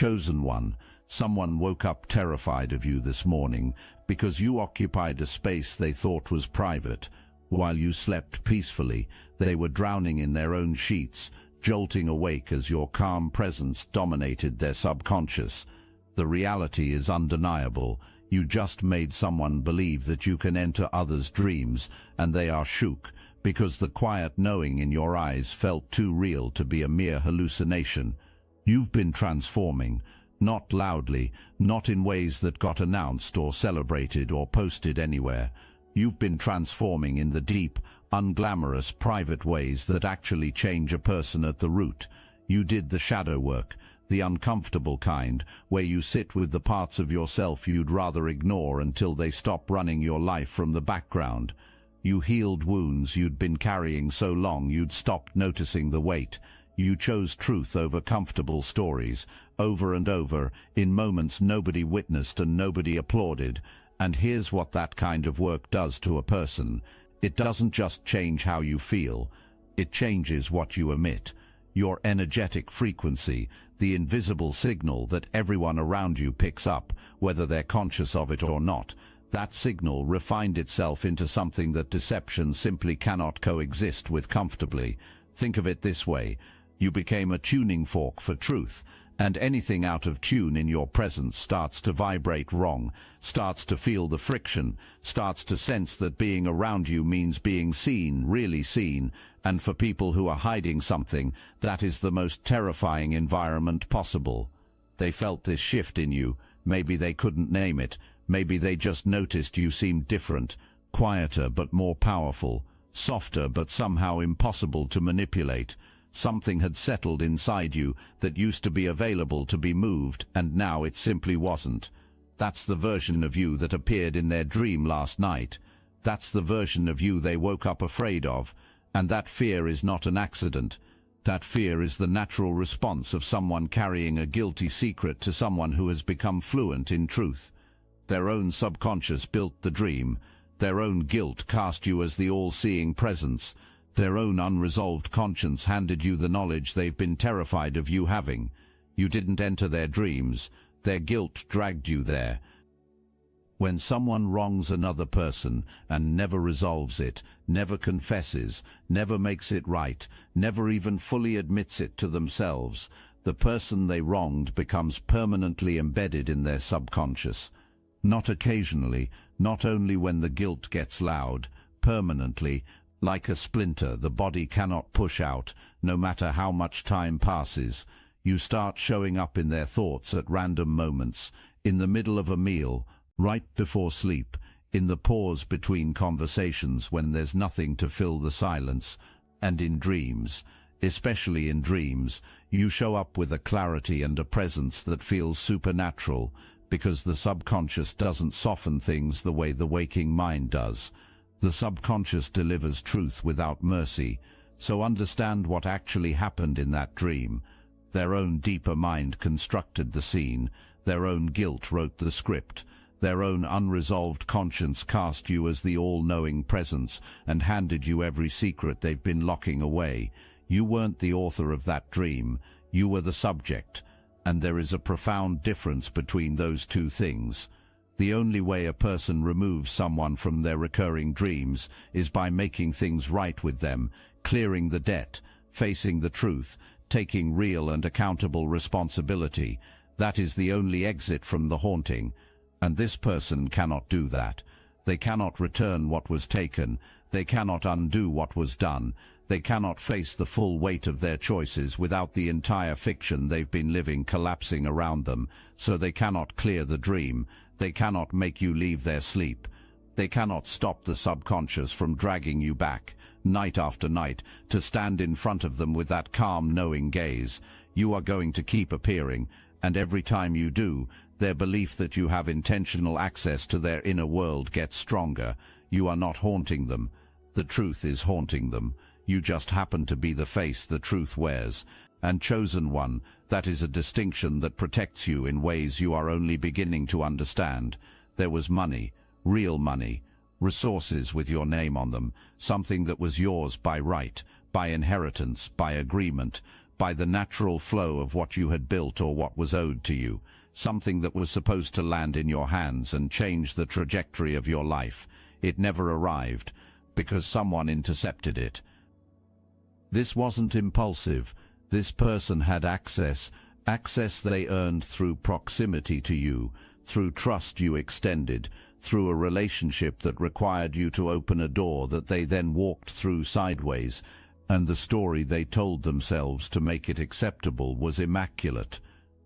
Chosen one, someone woke up terrified of you this morning because you occupied a space they thought was private. While you slept peacefully, they were drowning in their own sheets, jolting awake as your calm presence dominated their subconscious. The reality is undeniable. You just made someone believe that you can enter others' dreams, and they are shook, because the quiet knowing in your eyes felt too real to be a mere hallucination. You've been transforming, not loudly, not in ways that got announced or celebrated or posted anywhere. You've been transforming in the deep, unglamorous, private ways that actually change a person at the root. You did the shadow work, the uncomfortable kind, where you sit with the parts of yourself you'd rather ignore until they stop running your life from the background. You healed wounds you'd been carrying so long you'd stopped noticing the weight. You chose truth over comfortable stories, over and over, in moments nobody witnessed and nobody applauded. And here's what that kind of work does to a person. It doesn't just change how you feel, it changes what you emit. Your energetic frequency, the invisible signal that everyone around you picks up, whether they're conscious of it or not. That signal refined itself into something that deception simply cannot coexist with comfortably. Think of it this way. You became a tuning fork for truth, and anything out of tune in your presence starts to vibrate wrong, starts to feel the friction, starts to sense that being around you means being seen, really seen, and for people who are hiding something, that is the most terrifying environment possible. They felt this shift in you. Maybe they couldn't name it. Maybe they just noticed you seemed different, quieter but more powerful, softer but somehow impossible to manipulate. Something had settled inside you that used to be available to be moved, and now it simply wasn't. That's the version of you that appeared in their dream last night. That's the version of you they woke up afraid of, and that fear is not an accident. That fear is the natural response of someone carrying a guilty secret to someone who has become fluent in truth. Their own subconscious built the dream. Their own guilt cast you as the all-seeing presence. Their own unresolved conscience handed you the knowledge they've been terrified of you having. You didn't enter their dreams. Their guilt dragged you there. When someone wrongs another person and never resolves it, never confesses, never makes it right, never even fully admits it to themselves, the person they wronged becomes permanently embedded in their subconscious. Not occasionally, not only when the guilt gets loud, permanently. Like a splinter the body cannot push out, no matter how much time passes. You start showing up in their thoughts at random moments, in the middle of a meal, right before sleep, in the pause between conversations when there's nothing to fill the silence, and in dreams. Especially in dreams, you show up with a clarity and a presence that feels supernatural, because the subconscious doesn't soften things the way the waking mind does. The subconscious delivers truth without mercy, so understand what actually happened in that dream. Their own deeper mind constructed the scene, their own guilt wrote the script, their own unresolved conscience cast you as the all-knowing presence and handed you every secret they've been locking away. You weren't the author of that dream, you were the subject, and there is a profound difference between those two things. The only way a person removes someone from their recurring dreams is by making things right with them, clearing the debt, facing the truth, taking real and accountable responsibility. That is the only exit from the haunting. And this person cannot do that. They cannot return what was taken. They cannot undo what was done. They cannot face the full weight of their choices without the entire fiction they've been living collapsing around them. So they cannot clear the dream. They cannot make you leave their sleep. They cannot stop the subconscious from dragging you back, night after night, to stand in front of them with that calm, knowing gaze. You are going to keep appearing, and every time you do, their belief that you have intentional access to their inner world gets stronger. You are not haunting them. The truth is haunting them. You just happen to be the face the truth wears. And chosen one, that is a distinction that protects you in ways you are only beginning to understand. There was money, real money, resources with your name on them, something that was yours by right, by inheritance, by agreement. by the natural flow of what you had built or what was owed to you, something that was supposed to land in your hands and change the trajectory of your life. It never arrived, because someone intercepted it. This wasn't impulsive. This person had access they earned through proximity to you, through trust you extended, through a relationship that required you to open a door that they then walked through sideways, and the story they told themselves to make it acceptable was immaculate.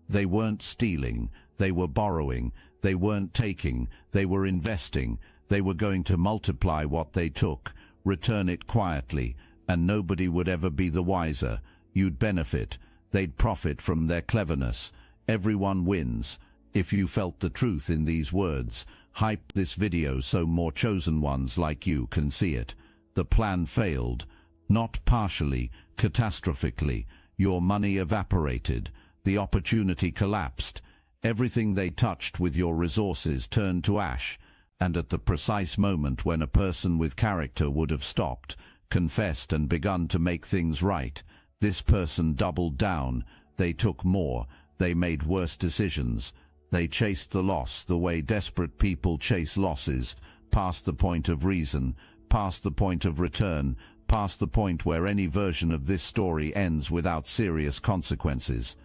They weren't stealing, they were borrowing, they weren't taking, they were investing, they were going to multiply what they took, return it quietly, and nobody would ever be the wiser. You'd benefit. They'd profit from their cleverness. Everyone wins. If you felt the truth in these words, hype this video so more chosen ones like you can see it. The plan failed. Not partially, catastrophically. Your money evaporated. The opportunity collapsed. Everything they touched with your resources turned to ash. And at the precise moment when a person with character would have stopped, confessed and begun to make things right, this person doubled down. They took more. They made worse decisions. They chased the loss the way desperate people chase losses, past the point of reason, past the point of return, past the point where any version of this story ends without serious consequences.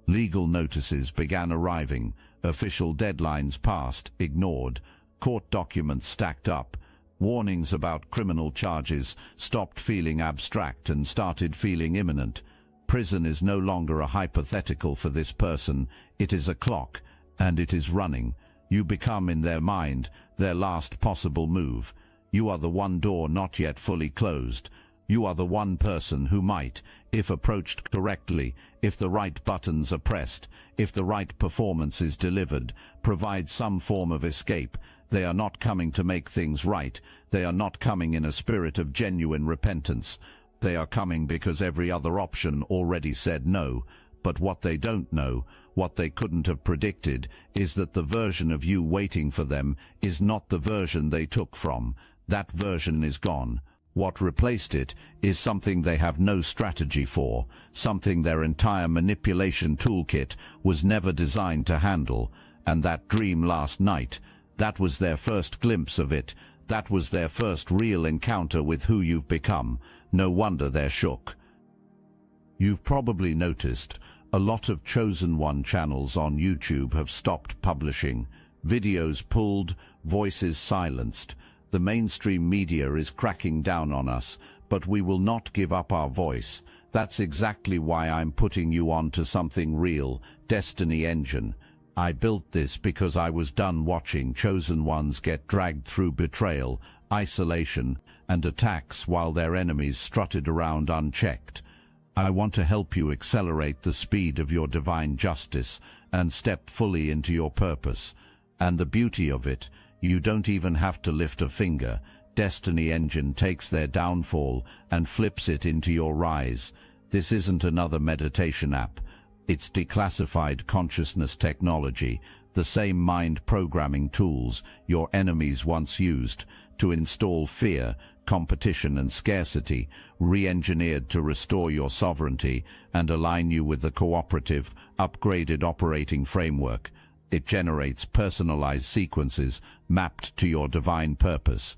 Legal notices began arriving. Official deadlines passed, ignored. Court documents stacked up. Warnings about criminal charges stopped feeling abstract and started feeling imminent. Prison is no longer a hypothetical for this person. It is a clock, and it is running. You become, in their mind, their last possible move. You are the one door not yet fully closed. You are the one person who might, if approached correctly, if the right buttons are pressed, if the right performance is delivered, provide some form of escape. They are not coming to make things right. They are not coming in a spirit of genuine repentance. They are coming because every other option already said no. But what they don't know, what they couldn't have predicted, is that the version of you waiting for them is not the version they took from. That version is gone. What replaced it is something they have no strategy for, something their entire manipulation toolkit was never designed to handle. And that dream last night, that was their first glimpse of it. That was their first real encounter with who you've become. No wonder they're shook. You've probably noticed a lot of Chosen One channels on YouTube have stopped publishing. Videos pulled, voices silenced. The mainstream media is cracking down on us, but we will not give up our voice. That's exactly why I'm putting you on to something real, Destiny Engine. I built this because I was done watching Chosen Ones get dragged through betrayal, isolation, and attacks while their enemies strutted around unchecked. I want to help you accelerate the speed of your divine justice and step fully into your purpose. And the beauty of it, you don't even have to lift a finger. Destiny Engine takes their downfall and flips it into your rise. This isn't another meditation app. It's declassified consciousness technology, the same mind programming tools your enemies once used to install fear, competition and scarcity, re-engineered to restore your sovereignty and align you with the cooperative, upgraded operating framework. It generates personalized sequences mapped to your divine purpose.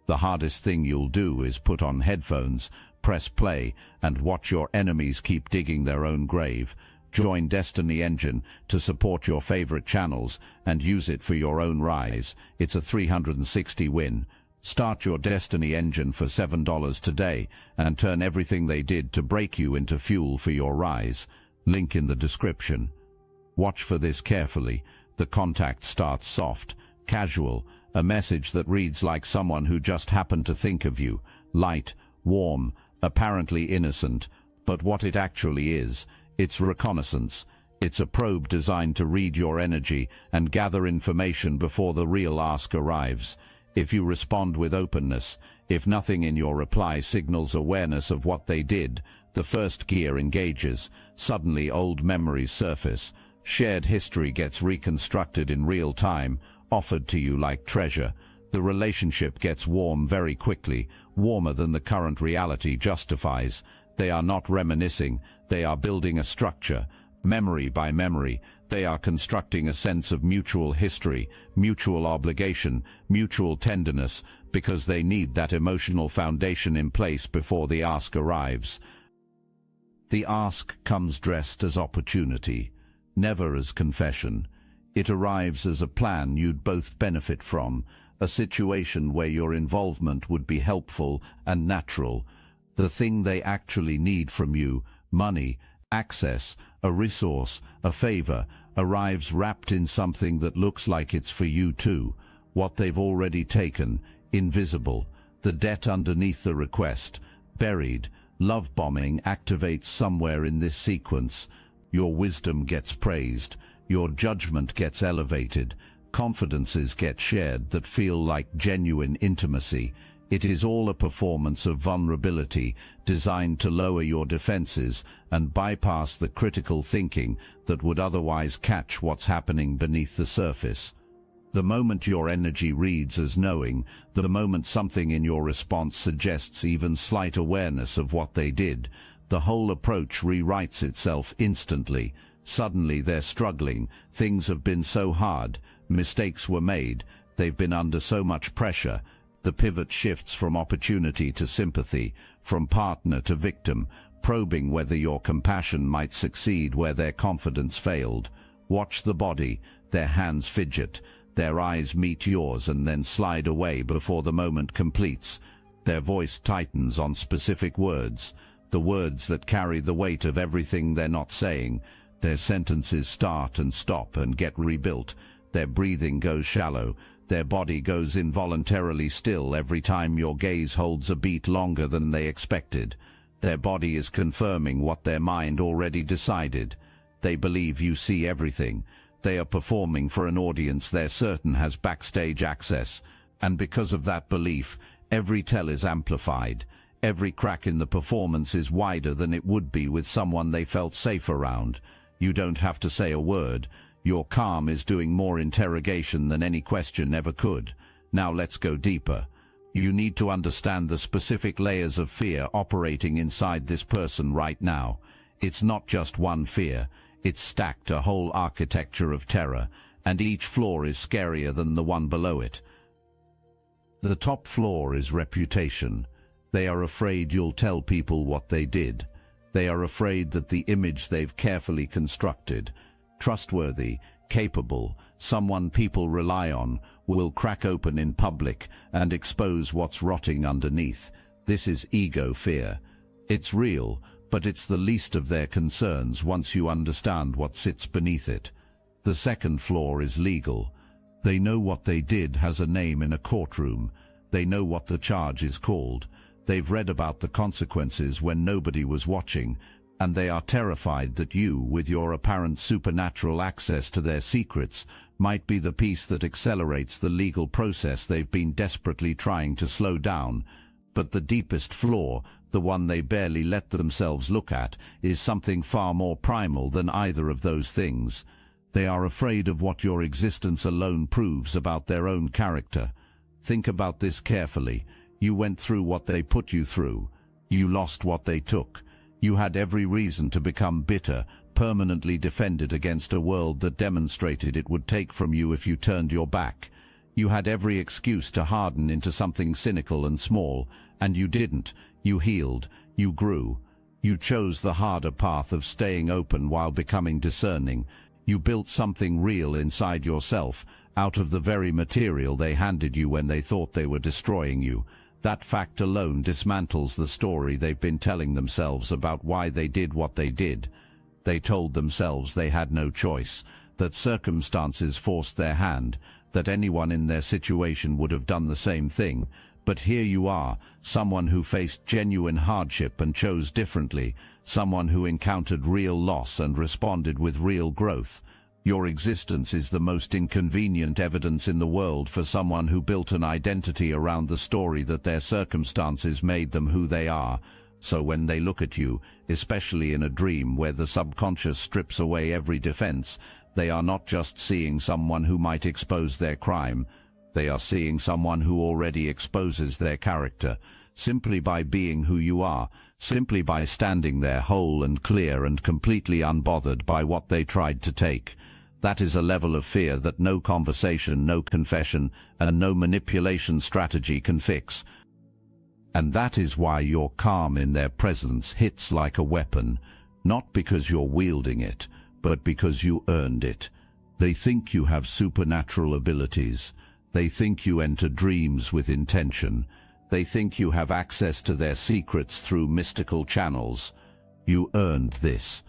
The hardest thing you'll do is put on headphones, press play, and watch your enemies keep digging their own grave. Join Destiny Engine to support your favorite channels and use it for your own rise. It's a 360 win. Start your Destiny Engine for $7 today and turn everything they did to break you into fuel for your rise. Link in the description. Watch for this carefully. The contact starts soft, casual, a message that reads like someone who just happened to think of you. Light, warm, apparently innocent, but what it actually is, it's reconnaissance. It's a probe designed to read your energy and gather information before the real ask arrives. If you respond with openness, if nothing in your reply signals awareness of what they did, the first gear engages. Suddenly old memories surface. Shared history gets reconstructed in real time, offered to you like treasure. The relationship gets warm very quickly, warmer than the current reality justifies. They are not reminiscing, they are building a structure. Memory by memory, they are constructing a sense of mutual history, mutual obligation, mutual tenderness, because they need that emotional foundation in place before the ask arrives. The ask comes dressed as opportunity, never as confession. It arrives as a plan you'd both benefit from, a situation where your involvement would be helpful and natural. The thing they actually need from you, money, access, a resource, a favor, arrives wrapped in something that looks like it's for you too. What they've already taken, invisible, the debt underneath the request, buried. Love bombing activates somewhere in this sequence. Your wisdom gets praised, your judgment gets elevated, confidences get shared that feel like genuine intimacy. It is all a performance of vulnerability designed to lower your defenses and bypass the critical thinking that would otherwise catch what's happening beneath the surface. The moment your energy reads as knowing, the moment something in your response suggests even slight awareness of what they did, the whole approach rewrites itself instantly. Suddenly they're struggling, things have been so hard, mistakes were made, they've been under so much pressure. The pivot shifts from opportunity to sympathy, from partner to victim, probing whether your compassion might succeed where their confidence failed. Watch the body, their hands fidget, their eyes meet yours and then slide away before the moment completes. Their voice tightens on specific words, the words that carry the weight of everything they're not saying. Their sentences start and stop and get rebuilt. Their breathing goes shallow. Their body goes involuntarily still every time your gaze holds a beat longer than they expected. Their body is confirming what their mind already decided. They believe you see everything. They are performing for an audience they're certain has backstage access. And because of that belief, every tell is amplified. Every crack in the performance is wider than it would be with someone they felt safe around. You don't have to say a word. Your calm is doing more interrogation than any question ever could. Now let's go deeper. You need to understand the specific layers of fear operating inside this person right now. It's not just one fear. It's stacked a whole architecture of terror, and each floor is scarier than the one below it. The top floor is reputation. They are afraid you'll tell people what they did. They are afraid that the image they've carefully constructed, trustworthy, capable, someone people rely on, will crack open in public and expose what's rotting underneath. This is ego fear. It's real, but it's the least of their concerns once you understand what sits beneath it. The second floor is legal. They know what they did has a name in a courtroom. They know what the charge is called. They've read about the consequences when nobody was watching, and they are terrified that you, with your apparent supernatural access to their secrets, might be the piece that accelerates the legal process they've been desperately trying to slow down. But the deepest flaw, the one they barely let themselves look at, is something far more primal than either of those things. They are afraid of what your existence alone proves about their own character. Think about this carefully. You went through what they put you through. You lost what they took. You had every reason to become bitter, permanently defended against a world that demonstrated it would take from you if you turned your back. You had every excuse to harden into something cynical and small, and you didn't. You healed. You grew. You chose the harder path of staying open while becoming discerning. You built something real inside yourself, out of the very material they handed you when they thought they were destroying you. That fact alone dismantles the story they've been telling themselves about why they did what they did. They told themselves they had no choice, that circumstances forced their hand, that anyone in their situation would have done the same thing. But here you are, someone who faced genuine hardship and chose differently, someone who encountered real loss and responded with real growth. Your existence is the most inconvenient evidence in the world for someone who built an identity around the story that their circumstances made them who they are. So when they look at you, especially in a dream where the subconscious strips away every defense, they are not just seeing someone who might expose their crime. They are seeing someone who already exposes their character, simply by being who you are, simply by standing there whole and clear and completely unbothered by what they tried to take. That is a level of fear that no conversation, no confession, and no manipulation strategy can fix. And that is why your calm in their presence hits like a weapon, not because you're wielding it, but because you earned it. They think you have supernatural abilities. They think you enter dreams with intention. They think you have access to their secrets through mystical channels. You earned this.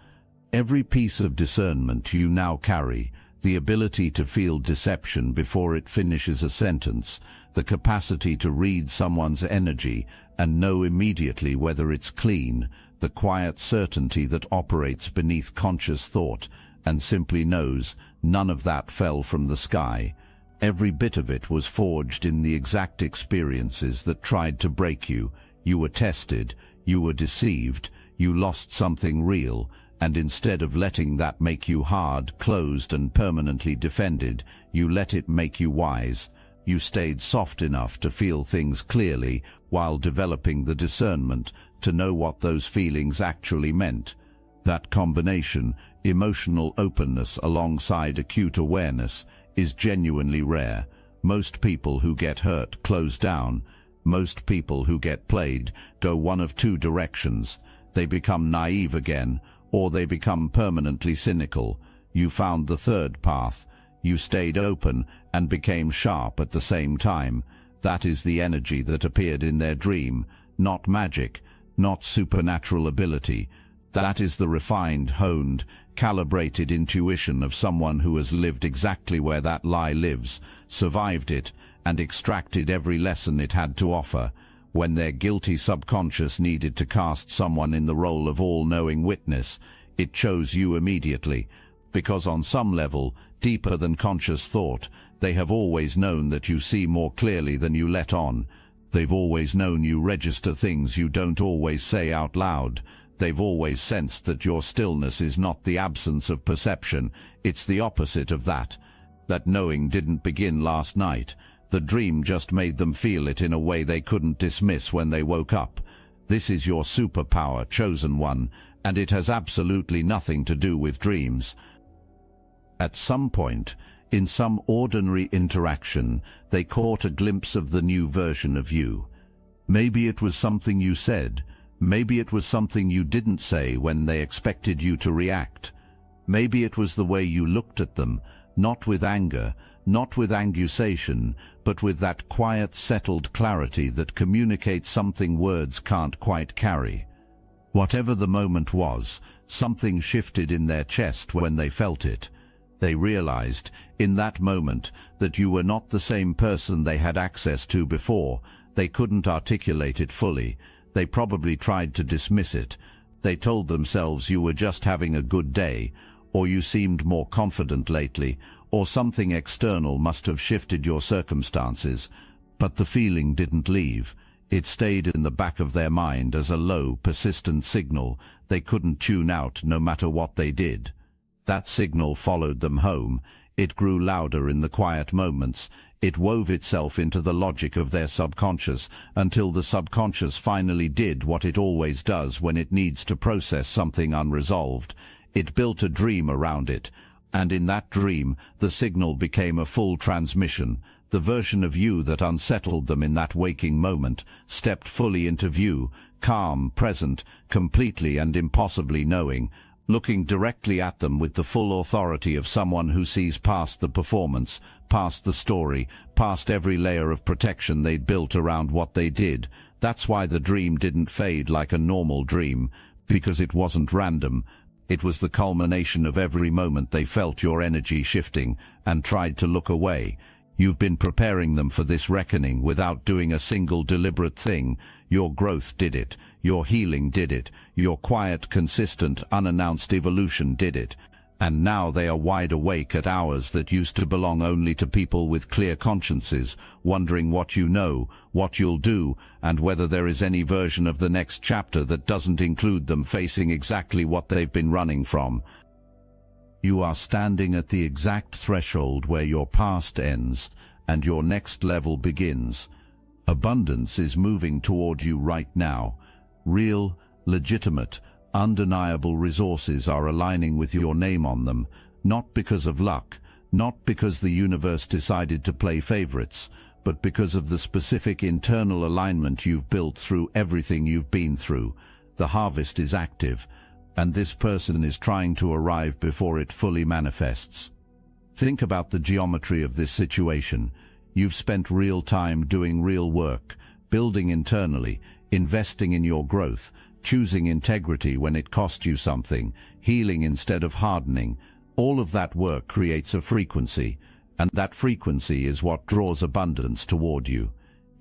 Every piece of discernment you now carry, the ability to feel deception before it finishes a sentence, the capacity to read someone's energy and know immediately whether it's clean, the quiet certainty that operates beneath conscious thought and simply knows none of that fell from the sky. Every bit of it was forged in the exact experiences that tried to break you. You were tested, you were deceived, you lost something real, and instead of letting that make you hard, closed, and permanently defended, you let it make you wise. You stayed soft enough to feel things clearly while developing the discernment to know what those feelings actually meant. That combination, emotional openness alongside acute awareness, is genuinely rare. Most people who get hurt close down. Most people who get played go one of two directions. They become naive again, or they become permanently cynical. You found the third path. You stayed open and became sharp at the same time. That is the energy that appeared in their dream, not magic, not supernatural ability. That is the refined, honed, calibrated intuition of someone who has lived exactly where that lie lives, survived it, and extracted every lesson it had to offer. When their guilty subconscious needed to cast someone in the role of all-knowing witness, it chose you immediately, because on some level, deeper than conscious thought, they have always known that you see more clearly than you let on. They've always known you register things you don't always say out loud. They've always sensed that your stillness is not the absence of perception, it's the opposite of that. That knowing didn't begin last night. The dream just made them feel it in a way they couldn't dismiss when they woke up. This is your superpower, chosen one, and it has absolutely nothing to do with dreams. At some point, in some ordinary interaction, they caught a glimpse of the new version of you. Maybe it was something you said. Maybe it was something you didn't say when they expected you to react. Maybe it was the way you looked at them, not with anger, not with accusation, but with that quiet, settled clarity that communicates something words can't quite carry. Whatever the moment was, something shifted in their chest when they felt it. They realized, in that moment, that you were not the same person they had access to before. They couldn't articulate it fully. They probably tried to dismiss it. They told themselves you were just having a good day, or you seemed more confident lately, or something external must have shifted your circumstances. But the feeling didn't leave. It stayed in the back of their mind as a low, persistent signal they couldn't tune out no matter what they did. That signal followed them home. It grew louder in the quiet moments. It wove itself into the logic of their subconscious until the subconscious finally did what it always does when it needs to process something unresolved. It built a dream around it, and in that dream the signal became a full transmission. The version of you that unsettled them in that waking moment stepped fully into view, calm, present, completely and impossibly knowing, looking directly at them with the full authority of someone who sees past the performance, past the story, past every layer of protection they'd built around what they did. That's why the dream didn't fade like a normal dream, because it wasn't random. It was the culmination of every moment they felt your energy shifting and tried to look away. You've been preparing them for this reckoning without doing a single deliberate thing. Your growth did it. Your healing did it. Your quiet, consistent, unannounced evolution did it. And now they are wide awake at hours that used to belong only to people with clear consciences, wondering what you know, what you'll do, and whether there is any version of the next chapter that doesn't include them facing exactly what they've been running from. You are standing at the exact threshold where your past ends and your next level begins. Abundance is moving toward you right now. Real, legitimate, undeniable resources are aligning with your name on them, not because of luck, not because the universe decided to play favorites, but because of the specific internal alignment you've built through everything you've been through. The harvest is active, and this person is trying to arrive before it fully manifests. Think about the geometry of this situation. You've spent real time doing real work, building internally, investing in your growth, choosing integrity when it cost you something, healing instead of hardening. All of that work creates a frequency, and that frequency is what draws abundance toward you.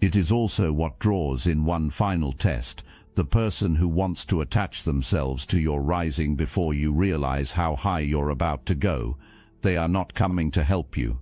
It is also what draws in one final test, the person who wants to attach themselves to your rising before you realize how high you're about to go. They are not coming to help you.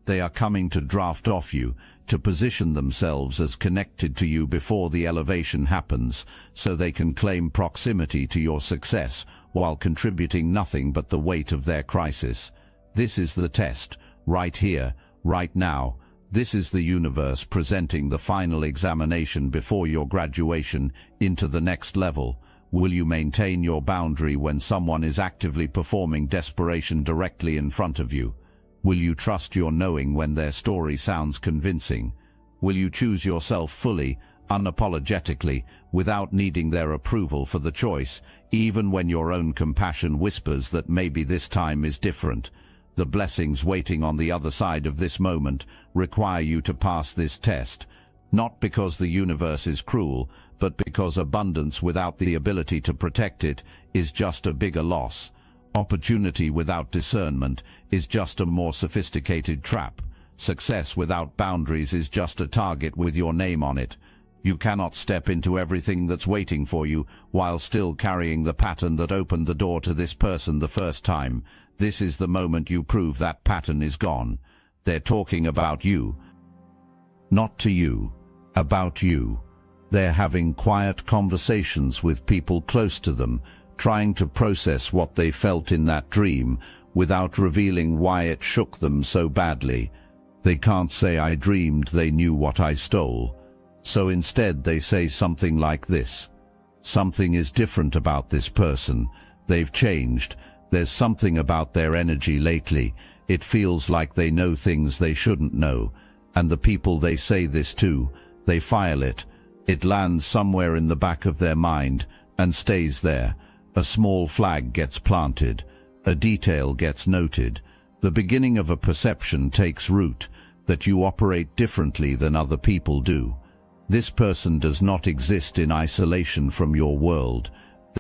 They are coming to draft off you, to position themselves as connected to you before the elevation happens, so they can claim proximity to your success while contributing nothing but the weight of their crisis. This is the test, right here, right now. This is the universe presenting the final examination before your graduation into the next level. Will you maintain your boundary when someone is actively performing desperation directly in front of you? Will you trust your knowing when their story sounds convincing? Will you choose yourself fully, unapologetically, without needing their approval for the choice, even when your own compassion whispers that maybe this time is different? The blessings waiting on the other side of this moment require you to pass this test, not because the universe is cruel, but because abundance without the ability to protect it is just a bigger loss. Opportunity without discernment is just a more sophisticated trap. Success without boundaries is just a target with your name on it. You cannot step into everything that's waiting for you while still carrying the pattern that opened the door to this person the first time. This is the moment you prove that pattern is gone. They're talking about you, not to you, about you. They're having quiet conversations with people close to them, trying to process what they felt in that dream without revealing why it shook them so badly. They can't say I dreamed they knew what I stole. So instead they say something like this. Something is different about this person. They've changed. There's something about their energy lately. It feels like they know things they shouldn't know. And the people they say this to, they file it. It lands somewhere in the back of their mind and stays there. A small flag gets planted. A detail gets noted. The beginning of a perception takes root, that you operate differently than other people do. This person does not exist in isolation from your world.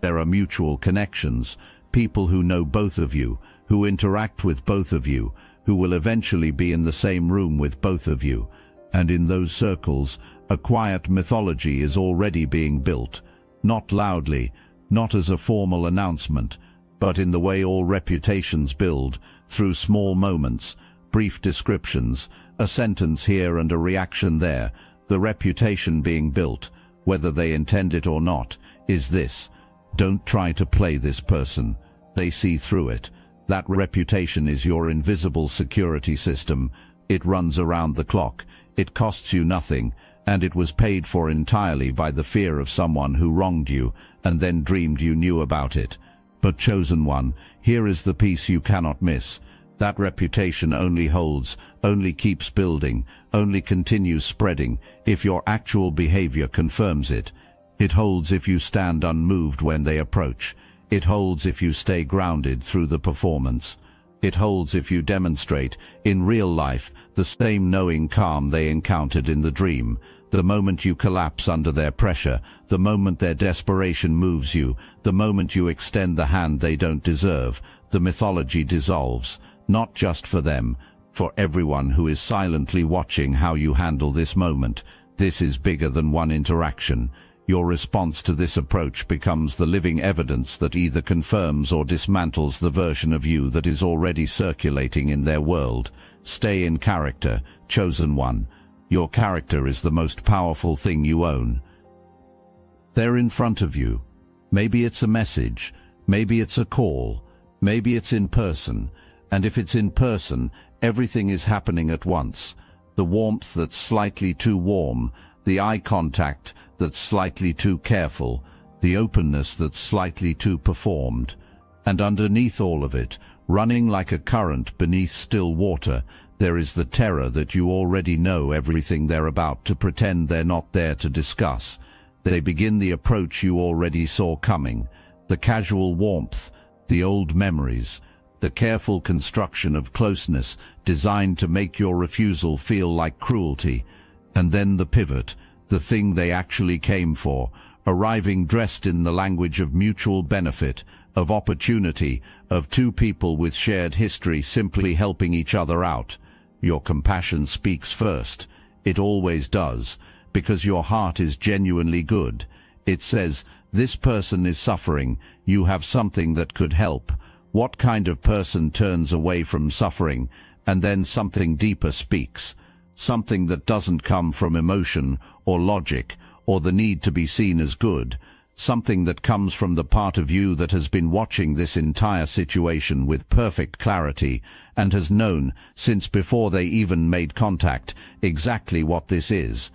There are mutual connections, people who know both of you, who interact with both of you, who will eventually be in the same room with both of you. And in those circles, a quiet mythology is already being built, not loudly, not as a formal announcement, but in the way all reputations build, through small moments, brief descriptions, a sentence here and a reaction there. The reputation being built, whether they intend it or not, is this: don't try to play this person. They see through it. That reputation is your invisible security system. It runs around the clock. It costs you nothing, and it was paid for entirely by the fear of someone who wronged you and then dreamed you knew about it. But chosen one, here is the piece you cannot miss. That reputation only holds, only keeps building, only continues spreading if your actual behavior confirms it. It holds if you stand unmoved when they approach. It holds if you stay grounded through the performance. It holds if you demonstrate, in real life, the same knowing calm they encountered in the dream. The moment you collapse under their pressure, the moment their desperation moves you, the moment you extend the hand they don't deserve, the mythology dissolves, not just for them, for everyone who is silently watching how you handle this moment. This is bigger than one interaction. Your response to this approach becomes the living evidence that either confirms or dismantles the version of you that is already circulating in their world. Stay in character, chosen one. Your character is the most powerful thing you own. They're in front of you. Maybe it's a message, maybe it's a call, maybe it's in person. And if it's in person, everything is happening at once. The warmth that's slightly too warm, the eye contact that's slightly too careful, the openness that's slightly too performed. And underneath all of it, running like a current beneath still water, there is the terror that you already know everything they're about to pretend they're not there to discuss. They begin the approach you already saw coming, the casual warmth, the old memories, the careful construction of closeness designed to make your refusal feel like cruelty, and then the pivot, the thing they actually came for, arriving dressed in the language of mutual benefit, of opportunity, of two people with shared history simply helping each other out. Your compassion speaks first. It always does, because your heart is genuinely good. It says, this person is suffering, you have something that could help. What kind of person turns away from suffering, and then something deeper speaks? Something that doesn't come from emotion, or logic, or the need to be seen as good. Something that comes from the part of you that has been watching this entire situation with perfect clarity, and has known, since before they even made contact, exactly what this is.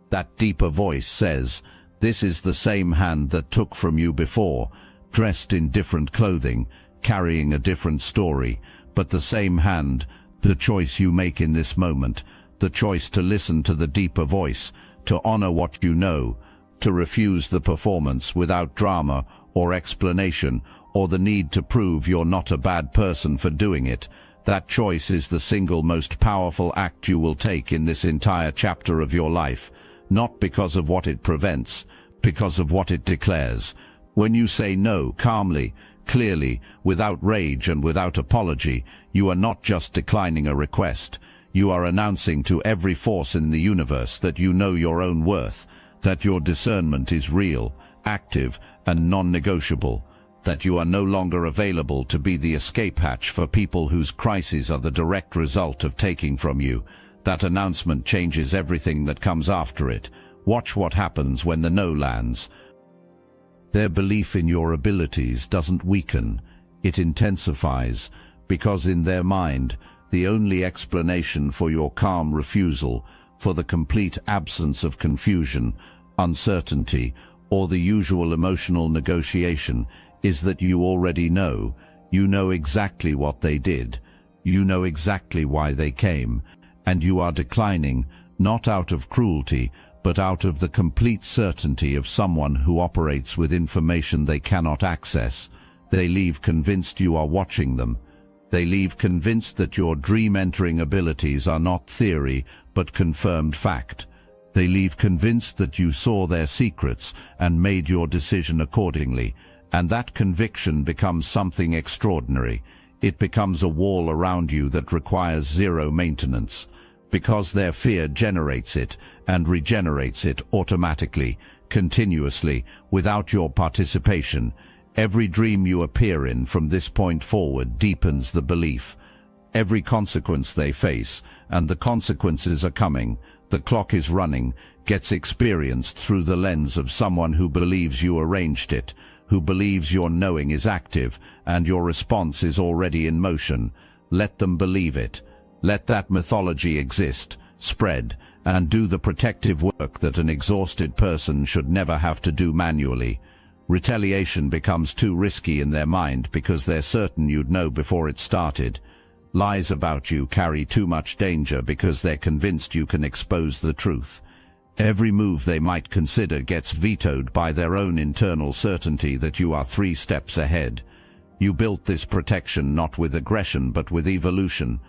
That deeper voice says, this is the same hand that took from you before, dressed in different clothing, carrying a different story, but the same hand. The choice you make in this moment, the choice to listen to the deeper voice, to honor what you know, to refuse the performance without drama or explanation or the need to prove you're not a bad person for doing it. That choice is the single most powerful act you will take in this entire chapter of your life, not because of what it prevents, because of what it declares. When you say no calmly, clearly, without rage and without apology, you are not just declining a request. You are announcing to every force in the universe that you know your own worth, that your discernment is real, active, and non-negotiable, that you are no longer available to be the escape hatch for people whose crises are the direct result of taking from you. That announcement changes everything that comes after it. Watch what happens when the no lands. Their belief in your abilities doesn't weaken, it intensifies, because in their mind, the only explanation for your calm refusal, for the complete absence of confusion, uncertainty, or the usual emotional negotiation, is that you already know. You know exactly what they did. You know exactly why they came, and you are declining, not out of cruelty, but out of the complete certainty of someone who operates with information they cannot access. They leave convinced you are watching them. They leave convinced that your dream-entering abilities are not theory, but confirmed fact. They leave convinced that you saw their secrets and made your decision accordingly, and that conviction becomes something extraordinary. It becomes a wall around you that requires zero maintenance, because their fear generates it and regenerates it automatically, continuously, without your participation. Every dream you appear in from this point forward deepens the belief. Every consequence they face, and the consequences are coming, the clock is running, gets experienced through the lens of someone who believes you arranged it, who believes your knowing is active and your response is already in motion. Let them believe it. Let that mythology exist, spread, and do the protective work that an exhausted person should never have to do manually. Retaliation becomes too risky in their mind because they're certain you'd know before it started. Lies about you carry too much danger because they're convinced you can expose the truth. Every move they might consider gets vetoed by their own internal certainty that you are 3 steps ahead. You built this protection not with aggression but with evolution,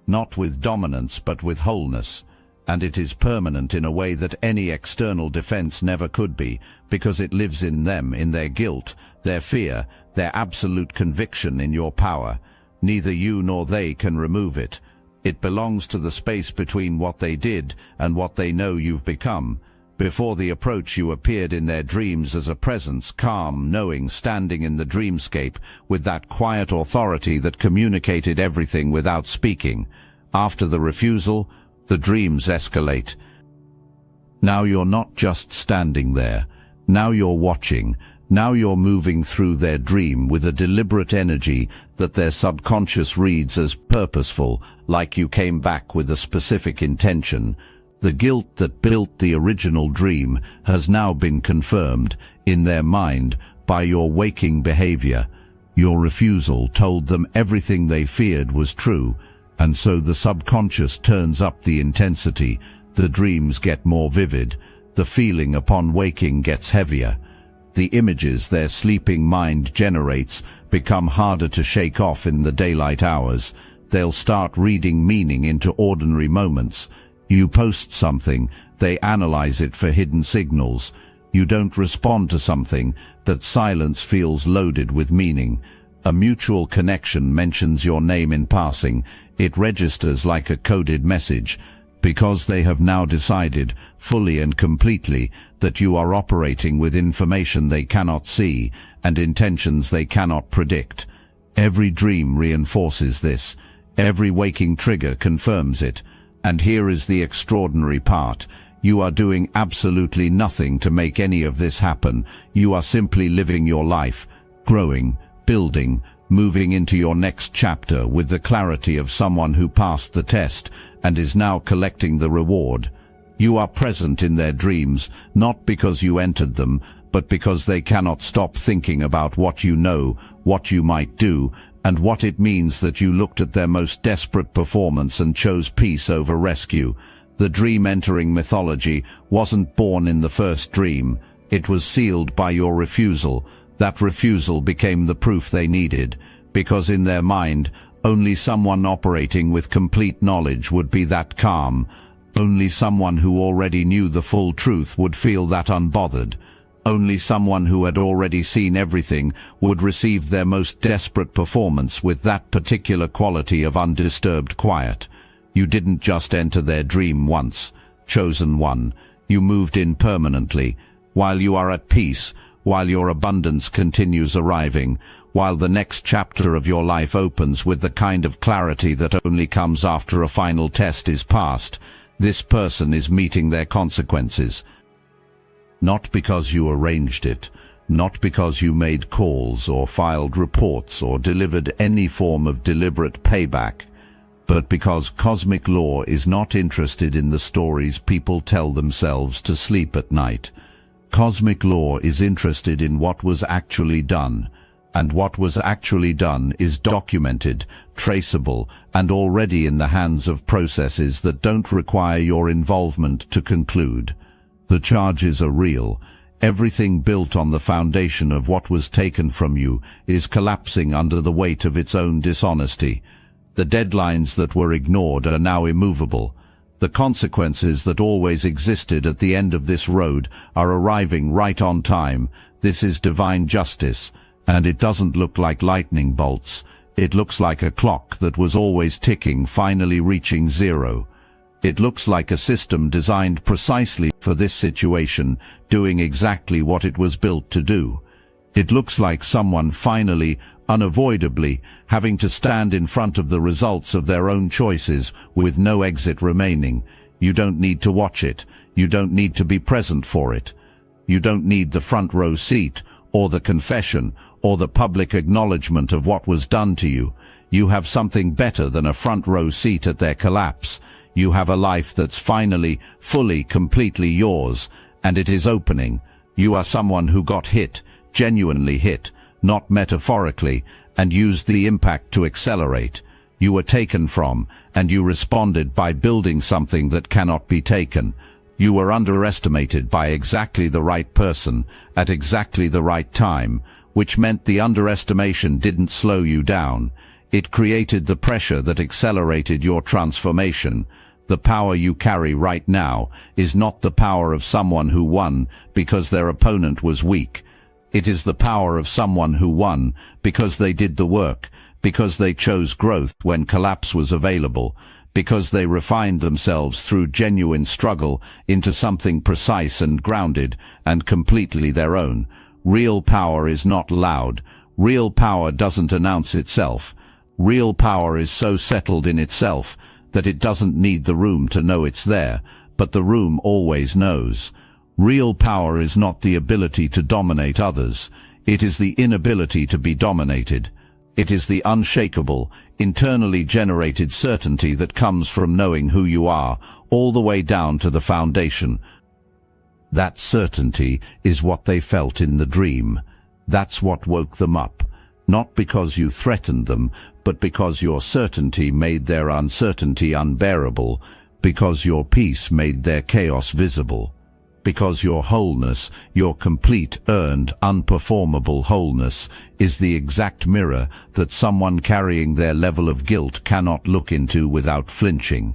not with dominance but with wholeness. And it is permanent in a way that any external defense never could be, because it lives in them, in their guilt, their fear, their absolute conviction in your power. Neither you nor they can remove it. It belongs to the space between what they did and what they know you've become. Before the approach you appeared in their dreams as a presence, calm, knowing, standing in the dreamscape, with that quiet authority that communicated everything without speaking. After the refusal, the dreams escalate. Now you're not just standing there. Now you're watching. Now you're moving through their dream with a deliberate energy that their subconscious reads as purposeful, like you came back with a specific intention. The guilt that built the original dream has now been confirmed in their mind by your waking behavior. Your refusal told them everything they feared was true, and so the subconscious turns up the intensity. The dreams get more vivid. The feeling upon waking gets heavier. The images their sleeping mind generates become harder to shake off in the daylight hours. They'll start reading meaning into ordinary moments. You post something, they analyze it for hidden signals. You don't respond to something, that silence feels loaded with meaning. A mutual connection mentions your name in passing. It registers like a coded message, because they have now decided, fully and completely, that you are operating with information they cannot see and intentions they cannot predict. Every dream reinforces this. Every waking trigger confirms it. And here is the extraordinary part. You are doing absolutely nothing to make any of this happen. You are simply living your life, growing, building, moving into your next chapter with the clarity of someone who passed the test and is now collecting the reward. You are present in their dreams, not because you entered them, but because they cannot stop thinking about what you know, what you might do, and what it means that you looked at their most desperate performance and chose peace over rescue. The dream entering mythology wasn't born in the first dream. It was sealed by your refusal. That refusal became the proof they needed, because in their mind, only someone operating with complete knowledge would be that calm. Only someone who already knew the full truth would feel that unbothered. Only someone who had already seen everything would receive their most desperate performance with that particular quality of undisturbed quiet. You didn't just enter their dream once, chosen one. You moved in permanently, while you are at peace, while your abundance continues arriving, while the next chapter of your life opens with the kind of clarity that only comes after a final test is passed. This person is meeting their consequences. Not because you arranged it, not because you made calls or filed reports or delivered any form of deliberate payback, but because cosmic law is not interested in the stories people tell themselves to sleep at night. Cosmic law is interested in what was actually done, and what was actually done is documented, traceable, and already in the hands of processes that don't require your involvement to conclude. The charges are real. Everything built on the foundation of what was taken from you is collapsing under the weight of its own dishonesty. The deadlines that were ignored are now immovable. The consequences that always existed at the end of this road are arriving right on time. This is divine justice, and it doesn't look like lightning bolts. It looks like a clock that was always ticking, finally reaching zero. It looks like a system designed precisely for this situation, doing exactly what it was built to do. It looks like someone finally, unavoidably, having to stand in front of the results of their own choices with no exit remaining. You don't need to watch it. You don't need to be present for it. You don't need the front row seat, or the confession, or the public acknowledgement of what was done to you. You have something better than a front row seat at their collapse. You have a life that's finally, fully, completely yours, and it is opening. You are someone who got hit, genuinely hit, not metaphorically, and used the impact to accelerate. You were taken from, and you responded by building something that cannot be taken. You were underestimated by exactly the right person, at exactly the right time, which meant the underestimation didn't slow you down. It created the pressure that accelerated your transformation. The power you carry right now is not the power of someone who won because their opponent was weak. It is the power of someone who won because they did the work, because they chose growth when collapse was available, because they refined themselves through genuine struggle into something precise and grounded and completely their own. Real power is not loud. Real power doesn't announce itself. Real power is so settled in itself that it doesn't need the room to know it's there, but the room always knows. Real power is not the ability to dominate others. It is the inability to be dominated. It is the unshakable, internally generated certainty that comes from knowing who you are, all the way down to the foundation. That certainty is what they felt in the dream. That's what woke them up. Not because you threatened them, but because your certainty made their uncertainty unbearable, because your peace made their chaos visible. Because your wholeness, your complete, earned, unperformable wholeness, is the exact mirror that someone carrying their level of guilt cannot look into without flinching.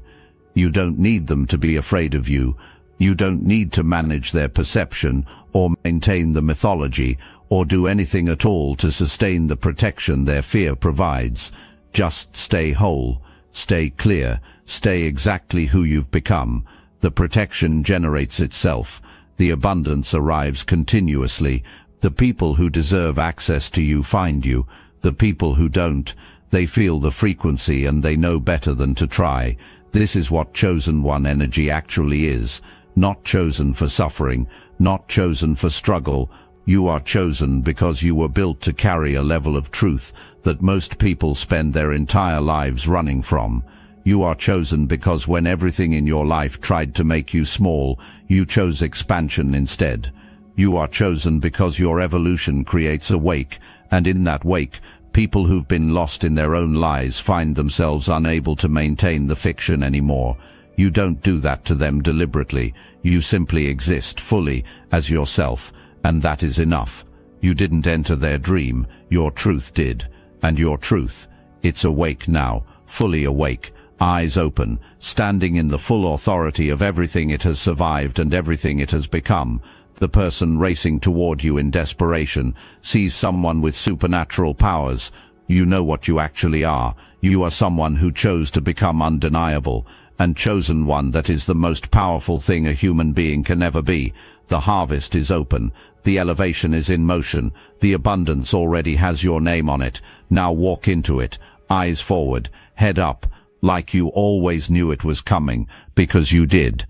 You don't need them to be afraid of you. You don't need to manage their perception, or maintain the mythology, or do anything at all to sustain the protection their fear provides. Just stay whole, stay clear, stay exactly who you've become. The protection generates itself. The abundance arrives continuously. The people who deserve access to you find you. The people who don't, they feel the frequency and they know better than to try. This is what chosen one energy actually is. Not chosen for suffering, not chosen for struggle. You are chosen because you were built to carry a level of truth that most people spend their entire lives running from. You are chosen because when everything in your life tried to make you small, you chose expansion instead. You are chosen because your evolution creates a wake, and in that wake, people who've been lost in their own lies find themselves unable to maintain the fiction anymore. You don't do that to them deliberately. You simply exist fully as yourself, and that is enough. You didn't enter their dream, your truth did. And your truth, it's awake now, fully awake. Eyes open, standing in the full authority of everything it has survived and everything it has become. The person racing toward you in desperation sees someone with supernatural powers. You know what you actually are. You are someone who chose to become undeniable, and chosen one that is the most powerful thing a human being can ever be. The harvest is open. The elevation is in motion. The abundance already has your name on it. Now walk into it. Eyes forward, head up, like you always knew it was coming, because you did.